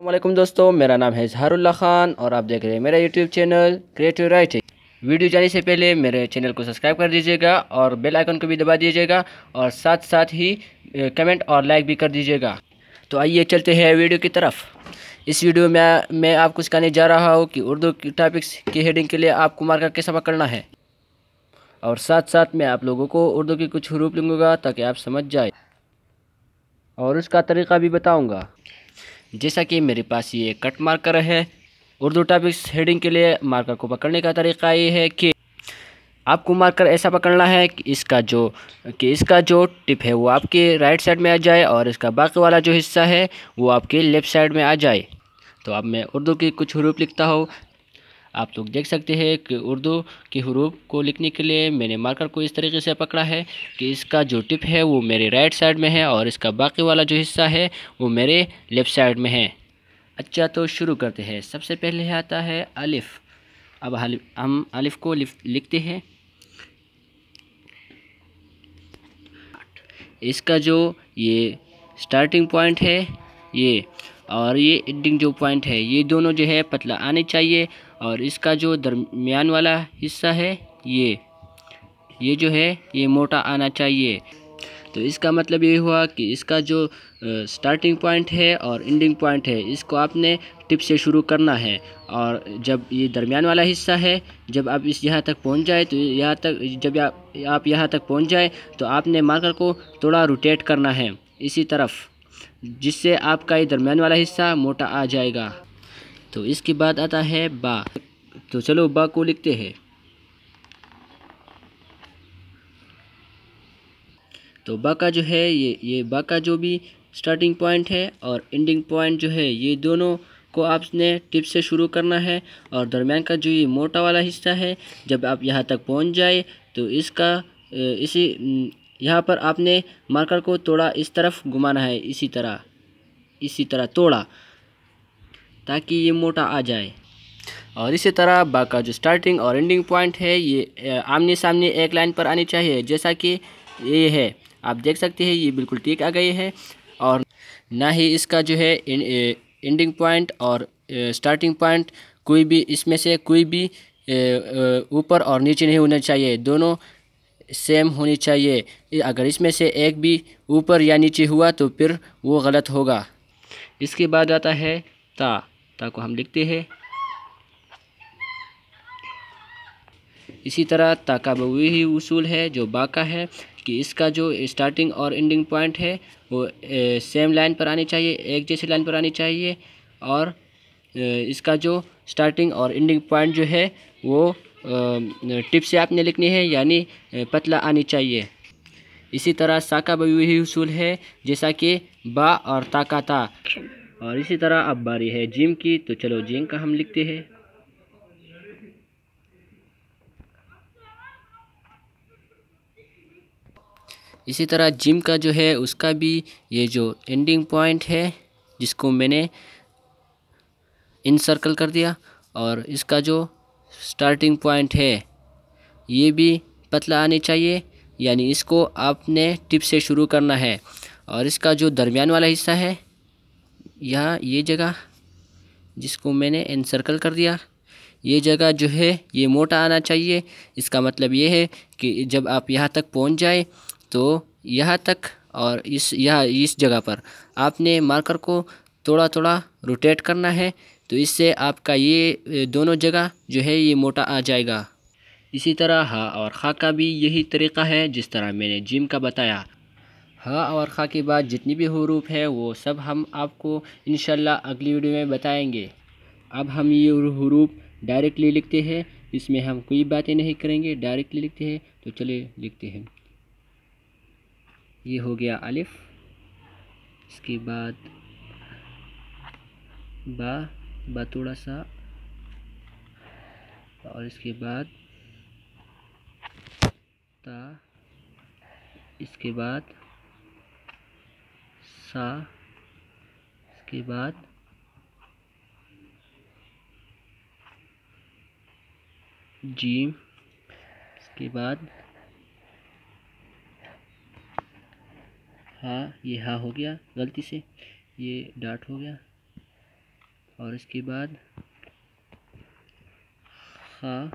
वालेकुम दोस्तों, मेरा नाम है इजहारुल्लाह खान और आप देख रहे हैं मेरा YouTube channel creative writing. Video जाने से पहले मेरे चैनल को सब्सक्राइब कर दीजिएगा और बेल आइकन को भी दबा दीजिएगा और साथ साथ ही कमेंट और लाइक भी कर दीजिएगा। तो आइए चलते हैं वीडियो की तरफ। इस वीडियो में मैं आपको सिखाने जा रहा हूँ कि उर्दू की टॉपिक्स की हेडिंग के लिए आपको मार्कर कैसा पकड़ना है, और साथ साथ मैं आप लोगों को उर्दू की कुछ हरूफ लिखूँगा ताकि आप समझ जाए, और उसका तरीक़ा भी बताऊँगा। जैसा कि मेरे पास ये कट मार्कर है। उर्दू टॉपिक्स हेडिंग के लिए मार्कर को पकड़ने का तरीका ये है कि आपको मार्कर ऐसा पकड़ना है कि इसका जो टिप है वो आपके राइट साइड में आ जाए और इसका बाकी वाला जो हिस्सा है वो आपके लेफ़्ट साइड में आ जाए। तो अब मैं उर्दू की कुछ हरूफ लिखता हूँ। आप लोग देख सकते हैं कि उर्दू की हरूफ को लिखने के लिए मैंने मार्कर को इस तरीके से पकड़ा है कि इसका जो टिप है वो मेरे राइट साइड में है और इसका बाकी वाला जो हिस्सा है वो मेरे लेफ़्ट साइड में है। अच्छा, तो शुरू करते हैं। सबसे पहले आता है अलिफ़। अब हम अलिफ़ को लिखते हैं। इसका जो ये स्टार्टिंग पॉइंट है ये, और ये एंडिंग जो पॉइंट है, ये दोनों जो है पतला आने चाहिए, और इसका जो दरमियान वाला हिस्सा है ये जो है ये मोटा आना चाहिए। तो इसका मतलब ये हुआ कि इसका जो स्टार्टिंग पॉइंट है और एंडिंग पॉइंट है इसको आपने टिप से शुरू करना है, और जब ये दरमियान वाला हिस्सा है, जब आप इस यहाँ तक पहुँच जाए तो यहाँ तक, जब आप यहाँ तक पहुँच जाए तो आपने मार्कर को थोड़ा रोटेट करना है इसी तरफ, जिससे आपका ये दरमियान वाला हिस्सा मोटा आ जाएगा। तो इसके बाद आता है बा। तो चलो बा को लिखते हैं। तो बा का जो है ये बा का जो भी स्टार्टिंग पॉइंट है और एंडिंग पॉइंट जो है ये दोनों को आपने टिप से शुरू करना है, और दरमियान का जो ये मोटा वाला हिस्सा है, जब आप यहाँ तक पहुँच जाए तो इसका यहाँ पर आपने मार्कर को थोड़ा इस तरफ घुमाना है, इसी तरह थोड़ा, ताकि ये मोटा आ जाए। और इसी तरह बा का जो स्टार्टिंग और एंडिंग पॉइंट है ये आमने सामने एक लाइन पर आनी चाहिए, जैसा कि ये है। आप देख सकते हैं ये बिल्कुल ठीक आ गई है, और ना ही इसका जो है एंडिंग पॉइंट और स्टार्टिंग पॉइंट कोई भी इसमें से कोई भी ऊपर और नीचे नहीं होना चाहिए, दोनों सेम होनी चाहिए। अगर इसमें से एक भी ऊपर या नीचे हुआ तो फिर वो गलत होगा। इसके बाद आता है ता को हम लिखते हैं। इसी तरह ता का वही उसूल है जो बा का है कि इसका जो स्टार्टिंग और एंडिंग पॉइंट है वो सेम लाइन पर आनी चाहिए, एक जैसी लाइन पर आनी चाहिए, और इसका जो स्टार्टिंग और एंडिंग पॉइंट जो है वो टिप से आपने लिखनी है, यानी पतला आनी चाहिए। इसी तरह सा का भी वही उसूल है जैसा कि बा और ता का ता। और इसी तरह अब बारी है जिम की। तो चलो जिम का हम लिखते हैं। इसी तरह जिम का जो है उसका भी ये जो एंडिंग पॉइंट है जिसको मैंने इन सर्कल कर दिया, और इसका जो स्टार्टिंग पॉइंट है ये भी पतला आनी चाहिए, यानी इसको आपने टिप से शुरू करना है। और इसका जो दरमियान वाला हिस्सा है यहाँ ये जगह जिसको मैंने इन सर्कल कर दिया, ये जगह जो है ये मोटा आना चाहिए। इसका मतलब ये है कि जब आप यहाँ तक पहुँच जाए तो यहाँ तक और इस जगह पर आपने मार्कर को थोड़ा थोड़ा रोटेट करना है, तो इससे आपका ये दोनों जगह जो है ये मोटा आ जाएगा। इसी तरह हा और खा का भी यही तरीक़ा है जिस तरह मैंने जिम का बताया। हा और खा के बाद जितनी भी हरूफ है वो सब हम आपको इंशाल्लाह अगली वीडियो में बताएंगे। अब हम ये हरूफ डायरेक्टली लिखते हैं, इसमें हम कोई बातें नहीं करेंगे, डायरेक्टली लिखते हैं। तो चलिए लिखते हैं। ये हो गया अलिफ, इसके बाद बा थोड़ा सा, और इसके बाद ता, इसके बाद सा, इसके बाद जीम, इसके बाद हाँ, ये हाँ हो गया, गलती से ये डाट हो गया। और इसके बाद हाँ।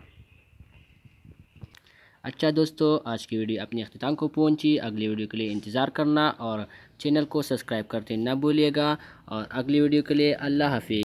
अच्छा दोस्तों, आज की वीडियो अपने अख्ताम को पहुंची। अगली वीडियो के लिए इंतज़ार करना और चैनल को सब्सक्राइब करते ना भूलिएगा। और अगली वीडियो के लिए अल्लाह हाफिज़।